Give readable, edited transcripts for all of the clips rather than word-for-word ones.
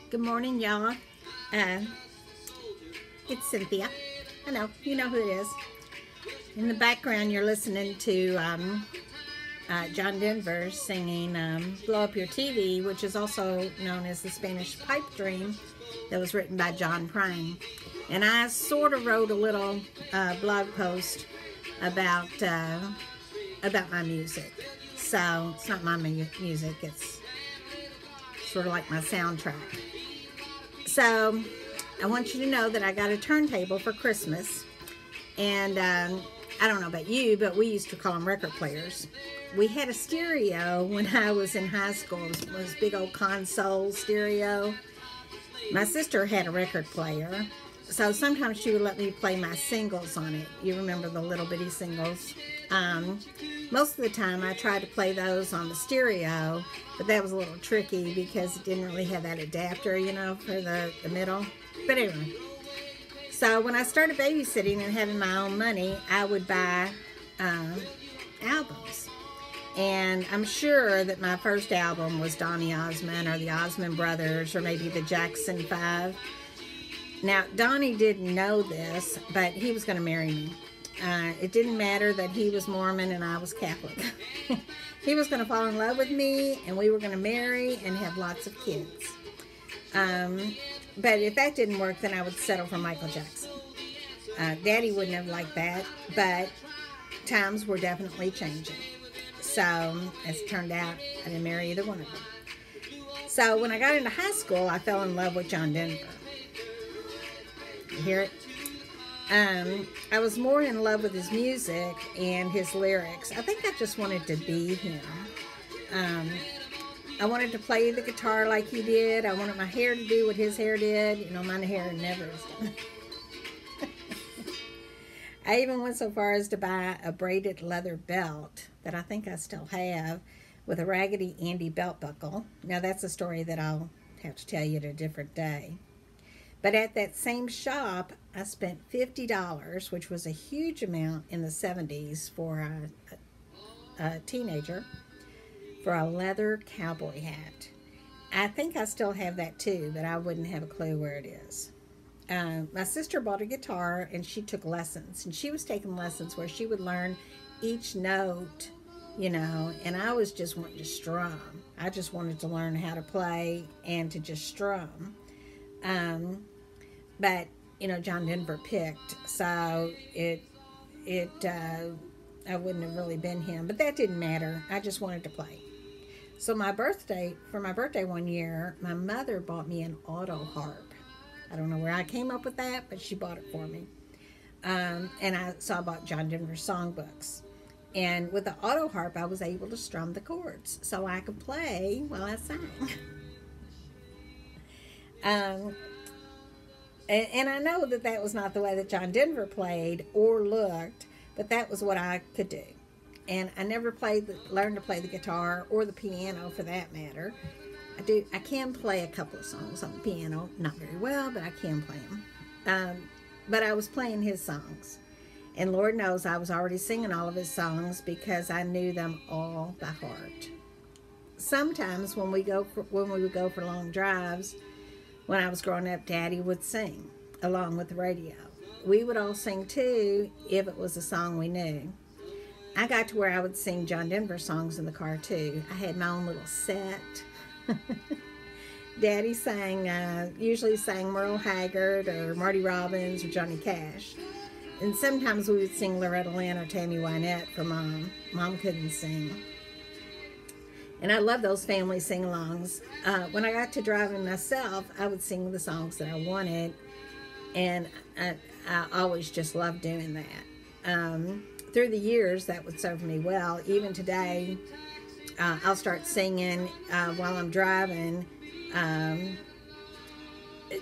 Good morning, y'all. Uh, it's Cynthia. I know, you know who it is. In the background, you're listening to John Denver singing Blow Up Your TV, which is also known as the Spanish Pipe Dream, that was written by John Prine. And I sort of wrote a little blog post about my music. So it's not my music, it's sort of like my soundtrack. So I want you to know that I got a turntable for Christmas. And I don't know about you, but we used to call them record players. We had a stereo when I was in high school. It was a big old console stereo. My sister had a record player. So sometimes she would let me play my singles on it. You remember the little bitty singles? Most of the time I tried to play those on the stereo, but that was a little tricky because it didn't really have that adapter, you know, for the middle. But anyway, so when I started babysitting and having my own money, I would buy albums. And I'm sure that my first album was Donny Osmond or the Osmond Brothers or maybe the Jackson 5. Now, Donnie didn't know this, but he was going to marry me. It didn't matter that he was Mormon and I was Catholic. He was going to fall in love with me, and we were going to marry and have lots of kids. But if that didn't work, then I would settle for Michael Jackson. Daddy wouldn't have liked that, but times were definitely changing. So, as it turned out, I didn't marry either one of them. So, when I got into high school, I fell in love with John Denver. You hear it? I was more in love with his music and his lyrics. I think I just wanted to be him. I wanted to play the guitar like he did. I wanted my hair to do what his hair did. You know, my hair never is done. I even went so far as to buy a braided leather belt that I think I still have with a Raggedy Andy belt buckle. Now, that's a story that I'll have to tell you at a different day. But at that same shop, I spent $50, which was a huge amount in the 70s for a teenager, for a leather cowboy hat. I think I still have that too, but I wouldn't have a clue where it is. My sister bought a guitar and she took lessons. And she was taking lessons where she would learn each note, you know, and I was just wanting to strum. I just wanted to learn how to play and to just strum. But you know, John Denver picked, so I wouldn't have really been him, but that didn't matter. I just wanted to play. So for my birthday one year, my mother bought me an auto harp. I don't know where I came up with that, but she bought it for me. And I bought John Denver songbooks. And with the auto harp, I was able to strum the chords, so I could play while I sang. And I know that that was not the way that John Denver played or looked, but that was what I could do. And I never learned to play the guitar or the piano for that matter. I can play a couple of songs on the piano, not very well, but I can play them. But I was playing his songs. And Lord knows I was already singing all of his songs because I knew them all by heart. Sometimes when we would go for long drives, when I was growing up, Daddy would sing along with the radio. We would all sing too if it was a song we knew. I got to where I would sing John Denver songs in the car too. I had my own little set. Daddy usually sang Merle Haggard or Marty Robbins or Johnny Cash. And sometimes we would sing Loretta Lynn or Tammy Wynette for Mom. Mom couldn't sing. And I love those family sing-alongs. When I got to driving myself, I would sing the songs that I wanted. And I always just loved doing that. Through the years, that would serve me well. Even today, I'll start singing while I'm driving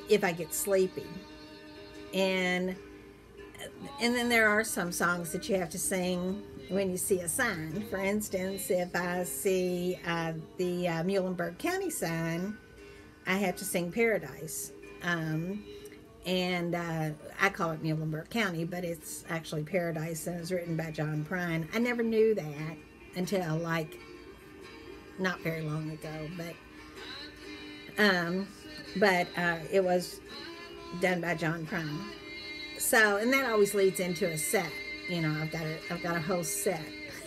if I get sleepy. And then there are some songs that you have to sing when you see a sign. For instance, if I see the Muhlenberg County sign, I have to sing Paradise. And I call it Muhlenberg County, but it's actually Paradise, and it was written by John Prine. I never knew that until, like, not very long ago. But but it was done by John Prine. So, and that always leads into a set. You know, I've got a whole set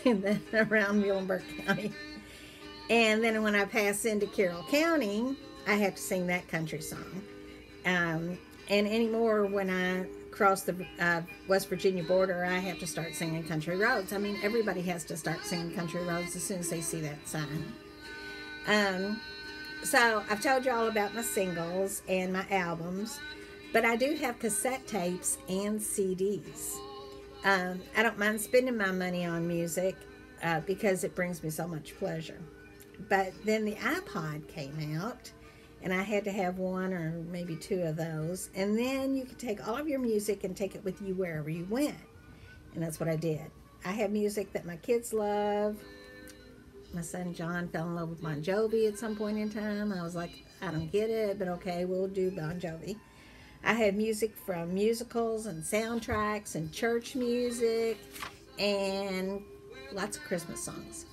around Muhlenberg County. And then when I pass into Carroll County, I have to sing that country song. And anymore, when I cross the West Virginia border, I have to start singing Country Roads. I mean, everybody has to start singing Country Roads as soon as they see that sign. So I've told you all about my singles and my albums, but I do have cassette tapes and CDs. I don't mind spending my money on music because it brings me so much pleasure. But then the iPod came out, and I had to have one or maybe two of those. And then you could take all of your music and take it with you wherever you went. And that's what I did. I have music that my kids love. My son John fell in love with Bon Jovi at some point in time. I was like, I don't get it, but okay, we'll do Bon Jovi. I have music from musicals and soundtracks and church music and lots of Christmas songs.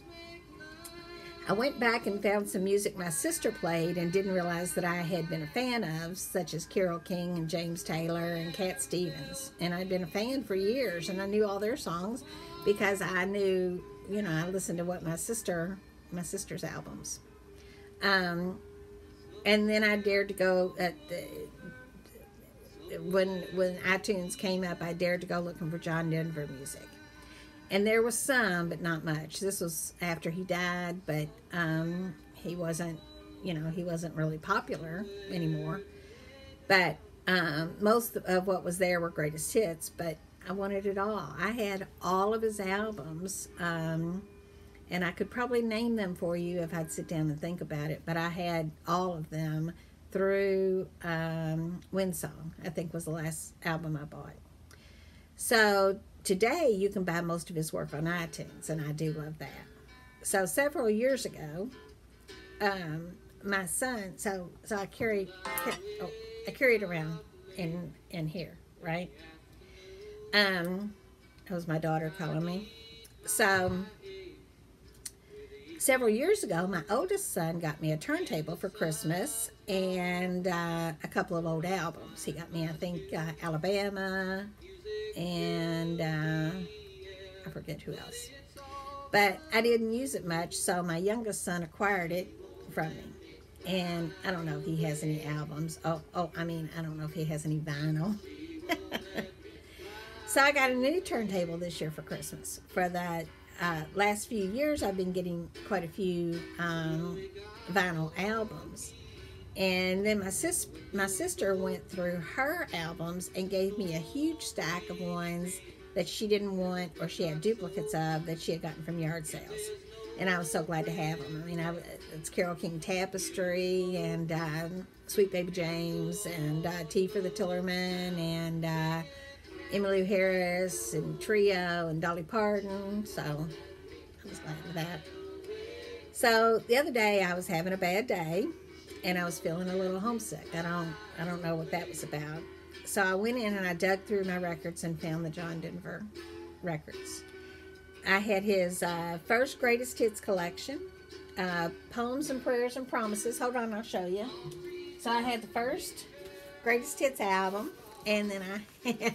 I went back and found some music my sister played and didn't realize that I had been a fan of, such as Carole King and James Taylor and Cat Stevens. And I'd been a fan for years, and I knew all their songs because I knew, you know, I listened to what my sister's albums. And then I dared to go when iTunes came up, I dared to go looking for John Denver music. And there was some, but not much. This was after he died, but he wasn't, you know, he wasn't really popular anymore. But most of what was there were greatest hits, but I wanted it all. I had all of his albums, and I could probably name them for you if I'd sit down and think about it, but I had all of them through Windsong, I think was the last album I bought. So today, you can buy most of his work on iTunes, and I do love that. So several years ago, my son, so I carry it around in here, right? That was my daughter calling me. So several years ago, my oldest son got me a turntable for Christmas and a couple of old albums. He got me, I think, Alabama, and I forget who else. But I didn't use it much, so my youngest son acquired it from me. And I don't know if he has any albums. I don't know if he has any vinyl. So I got a new turntable this year for Christmas. For the last few years, I've been getting quite a few vinyl albums. And then my sister went through her albums and gave me a huge stack of ones that she didn't want or she had duplicates of that she had gotten from yard sales. And I was so glad to have them. I mean, it's Carole King Tapestry and Sweet Baby James and Tea for the Tillerman and Emmylou Harris and Trio and Dolly Parton. So I was glad with that. So the other day I was having a bad day. And I was feeling a little homesick. I don't know what that was about. So I went in and I dug through my records and found the John Denver records. I had his first greatest hits collection, Poems and Prayers and Promises. Hold on, I'll show you. So I had the first greatest hits album, and then I had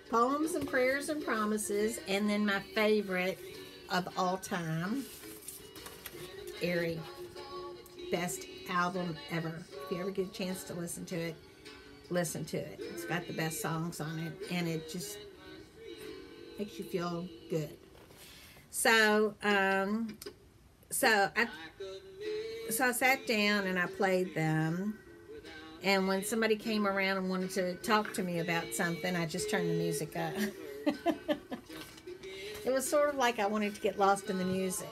Poems and Prayers and Promises, and then my favorite of all time, Erie. Best album ever. If you ever get a chance to listen to it, listen to it. It's got the best songs on it, and it just makes you feel good. So I sat down and I played them, and when somebody came around and wanted to talk to me about something, I just turned the music up. It was sort of like I wanted to get lost in the music,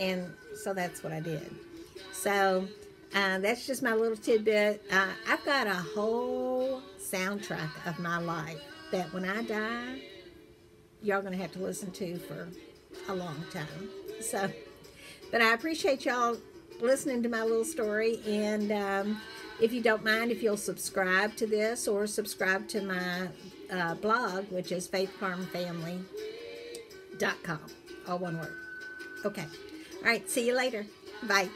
and so that's what I did. So that's just my little tidbit. I've got a whole soundtrack of my life that when I die, y'all going to have to listen to for a long time. So, but I appreciate y'all listening to my little story. And if you don't mind, if you'll subscribe to this or subscribe to my blog, which is faithfarmfamily.com. All one word. Okay. All right. See you later. Bye.